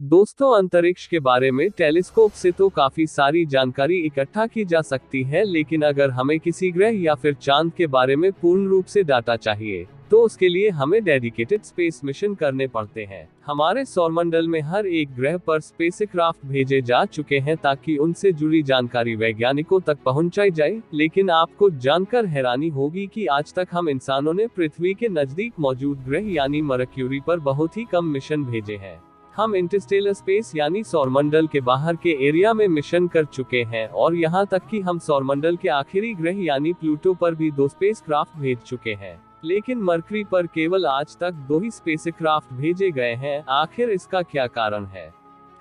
दोस्तों, अंतरिक्ष के बारे में टेलीस्कोप से तो काफी सारी जानकारी इकट्ठा की जा सकती है, लेकिन अगर हमें किसी ग्रह या फिर चांद के बारे में पूर्ण रूप से डाटा चाहिए, तो उसके लिए हमें डेडिकेटेड स्पेस मिशन करने पड़ते हैं। हमारे सौरमंडल में हर एक ग्रह पर स्पेसक्राफ्ट भेजे जा चुके हैं ताकि उनसे जुड़ी जानकारी वैज्ञानिकों तक पहुंचाई जाए। लेकिन आपको जानकर हैरानी होगी कि आज तक हम इंसानों ने पृथ्वी के नजदीक मौजूद ग्रह यानी मरक्यूरी पर बहुत ही कम मिशन भेजे हैं। हम इंटरस्टेलर स्पेस यानी सौरमंडल के बाहर के एरिया में मिशन कर चुके हैं, और यहाँ तक कि हम सौरमंडल के आखिरी ग्रह यानी प्लूटो पर भी 2 स्पेसक्राफ्ट भेज चुके हैं। लेकिन मरकरी पर केवल आज तक 2 ही स्पेसक्राफ्ट भेजे गए हैं। आखिर इसका क्या कारण है?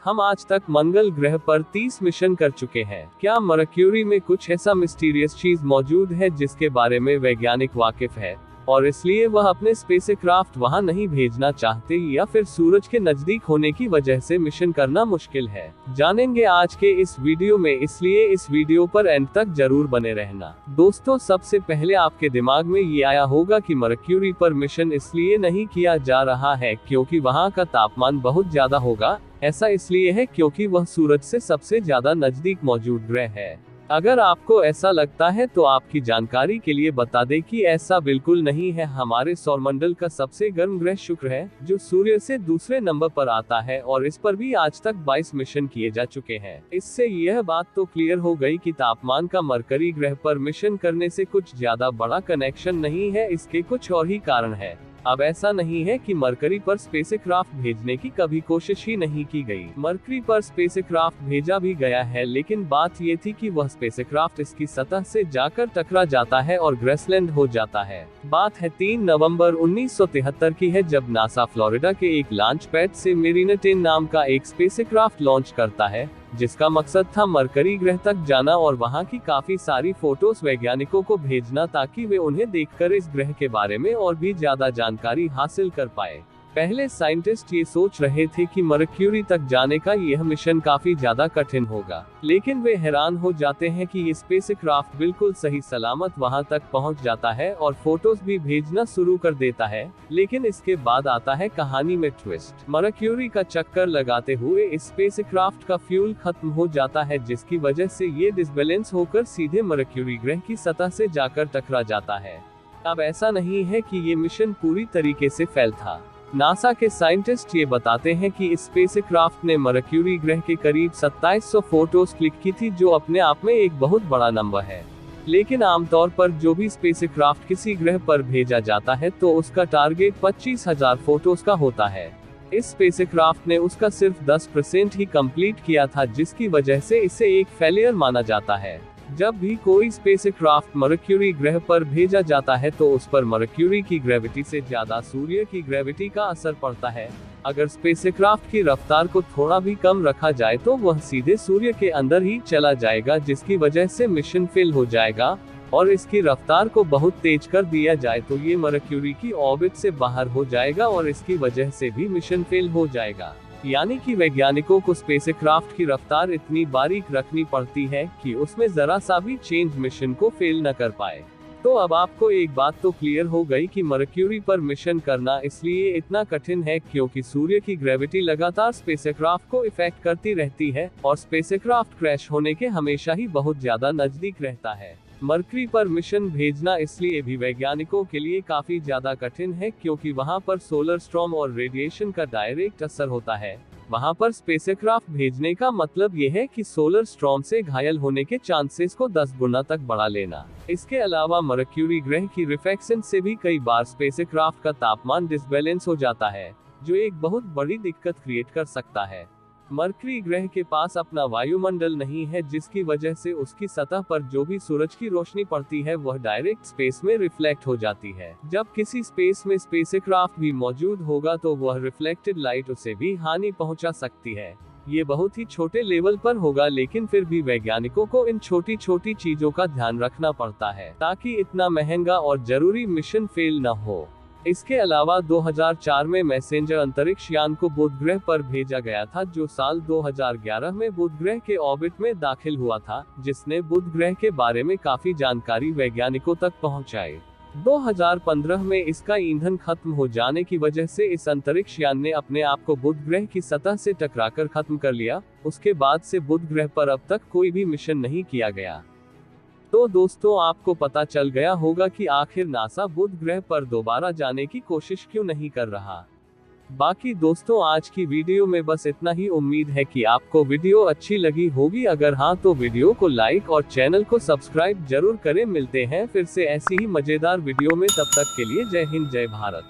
हम आज तक मंगल ग्रह पर 30 मिशन कर चुके हैं। क्या मरक्यूरी में कुछ ऐसा मिस्टीरियस चीज मौजूद है जिसके बारे में वैज्ञानिक वाकिफ है, और इसलिए वह अपने स्पेसक्राफ्ट वहां नहीं भेजना चाहते, या फिर सूरज के नजदीक होने की वजह से मिशन करना मुश्किल है? जानेंगे आज के इस वीडियो में, इसलिए इस वीडियो पर एंड तक जरूर बने रहना। दोस्तों, सबसे पहले आपके दिमाग में ये आया होगा कि मरक्यूरी पर मिशन इसलिए नहीं किया जा रहा है क्योंकि वहां का तापमान बहुत ज्यादा होगा। ऐसा इसलिए है क्योंकि वह सूरज से सबसे ज्यादा नजदीक मौजूद ग्रह है। अगर आपको ऐसा लगता है तो आपकी जानकारी के लिए बता दें कि ऐसा बिल्कुल नहीं है। हमारे सौरमंडल का सबसे गर्म ग्रह शुक्र है, जो सूर्य से दूसरे नंबर पर आता है, और इस पर भी आज तक 22 मिशन किए जा चुके हैं। इससे यह बात तो क्लियर हो गई कि तापमान का मरकरी ग्रह पर मिशन करने से कुछ ज्यादा बड़ा कनेक्शन नहीं है, इसके कुछ और ही कारण है। अब ऐसा नहीं है कि मरकरी पर स्पेसक्राफ्ट भेजने की कभी कोशिश ही नहीं की गई। मरकरी पर स्पेसक्राफ्ट भेजा भी गया है, लेकिन बात ये थी कि वह स्पेसक्राफ्ट इसकी सतह से जाकर टकरा जाता है और ग्रेसलैंड हो जाता है। बात है 3 नवंबर 1973 की है, जब नासा फ्लोरिडा के एक लॉन्च पैड से मेरिना 10 नाम का एक स्पेसक्राफ्ट लॉन्च करता है, जिसका मकसद था मरकरी ग्रह तक जाना और वहां की काफी सारी फोटोज वैज्ञानिकों को भेजना, ताकि वे उन्हें देखकर इस ग्रह के बारे में और भी ज्यादा जानकारी हासिल कर पाए। पहले साइंटिस्ट ये सोच रहे थे कि मरक्यूरी तक जाने का यह मिशन काफी ज्यादा कठिन होगा, लेकिन वे हैरान हो जाते हैं कि ये स्पेसक्राफ्ट बिल्कुल सही सलामत वहां तक पहुंच जाता है और फोटोज भी भेजना शुरू कर देता है। लेकिन इसके बाद आता है कहानी में ट्विस्ट। मरक्यूरी का चक्कर लगाते हुए इस स्पेसक्राफ्ट का फ्यूल खत्म हो जाता है, जिसकी वजह से ये डिसबैलेंस होकर सीधे मरक्यूरी ग्रह की सतह से जाकर टकरा जाता है। अब ऐसा नहीं है कि ये मिशन पूरी तरीके से फेल था। नासा के साइंटिस्ट ये बताते हैं कि इस स्पेसक्राफ्ट ने मरक्यूरी ग्रह के करीब 2700 फोटोज क्लिक की थी, जो अपने आप में एक बहुत बड़ा नंबर है। लेकिन आमतौर पर जो भी स्पेसक्राफ्ट किसी ग्रह पर भेजा जाता है तो उसका टारगेट 25,000 फोटोज का होता है। इस स्पेसक्राफ्ट ने उसका सिर्फ 10% ही कंप्लीट किया था, जिसकी वजह से इसे एक फेलियर माना जाता है। जब भी कोई स्पेसक्राफ्ट मरक्यूरी ग्रह पर भेजा जाता है तो उस पर मरक्यूरी की ग्रेविटी से ज्यादा सूर्य की ग्रेविटी का असर पड़ता है। अगर स्पेसक्राफ्ट की रफ्तार को थोड़ा भी कम रखा जाए तो वह सीधे सूर्य के अंदर ही चला जाएगा, जिसकी वजह से मिशन फेल हो जाएगा। और इसकी रफ्तार को बहुत तेज कर दिया जाए तो ये मरक्यूरी की ऑर्बिट से बाहर हो जाएगा, और इसकी वजह से भी मिशन फेल हो जाएगा। यानी कि वैज्ञानिकों को स्पेसक्राफ्ट की रफ्तार इतनी बारीक रखनी पड़ती है कि उसमें जरा सा भी चेंज मिशन को फेल न कर पाए। तो अब आपको एक बात तो क्लियर हो गई कि मरक्यूरी पर मिशन करना इसलिए इतना कठिन है क्योंकि सूर्य की ग्रेविटी लगातार स्पेसक्राफ्ट को इफेक्ट करती रहती है, और स्पेसक्राफ्ट क्रैश होने के हमेशा ही बहुत ज्यादा नजदीक रहता है। मरकरी पर मिशन भेजना इसलिए भी वैज्ञानिकों के लिए काफी ज्यादा कठिन है क्योंकि वहां पर सोलर स्टॉर्म और रेडिएशन का डायरेक्ट असर होता है। वहां पर स्पेसक्राफ्ट भेजने का मतलब यह है कि सोलर स्टॉर्म से घायल होने के चांसेस को 10 गुना तक बढ़ा लेना। इसके अलावा मरक्यूरी ग्रह की रिफ्लेक्शन से भी कई बार स्पेसक्राफ्ट का तापमान डिसबैलेंस हो जाता है, जो एक बहुत बड़ी दिक्कत क्रिएट कर सकता है। मरकरी ग्रह के पास अपना वायुमंडल नहीं है, जिसकी वजह से उसकी सतह पर जो भी सूरज की रोशनी पड़ती है वह डायरेक्ट स्पेस में रिफ्लेक्ट हो जाती है। जब किसी स्पेस में स्पेसक्राफ्ट भी मौजूद होगा तो वह रिफ्लेक्टेड लाइट उसे भी हानि पहुंचा सकती है। ये बहुत ही छोटे लेवल पर होगा, लेकिन फिर भी वैज्ञानिकों को इन छोटी छोटी चीजों का ध्यान रखना पड़ता है ताकि इतना महंगा और जरूरी मिशन फेल न हो। इसके अलावा 2004 में मैसेंजर अंतरिक्ष यान को बुध ग्रह पर भेजा गया था, जो साल 2011 में बुध ग्रह के ऑर्बिट में दाखिल हुआ था, जिसने बुध ग्रह के बारे में काफी जानकारी वैज्ञानिकों तक पहुंचाई। 2015 में इसका ईंधन खत्म हो जाने की वजह से इस अंतरिक्ष यान ने अपने आप को बुध ग्रह की सतह से टकराकर खत्म कर लिया। उसके बाद से बुध ग्रह पर अब तक कोई भी मिशन नहीं किया गया। तो दोस्तों, आपको पता चल गया होगा कि आखिर नासा बुध ग्रह पर दोबारा जाने की कोशिश क्यों नहीं कर रहा। बाकी दोस्तों, आज की वीडियो में बस इतना ही। उम्मीद है कि आपको वीडियो अच्छी लगी होगी। अगर हाँ तो वीडियो को लाइक और चैनल को सब्सक्राइब जरूर करें। मिलते हैं फिर से ऐसी ही मजेदार वीडियो में, तब तक के लिए जय हिंद जय भारत।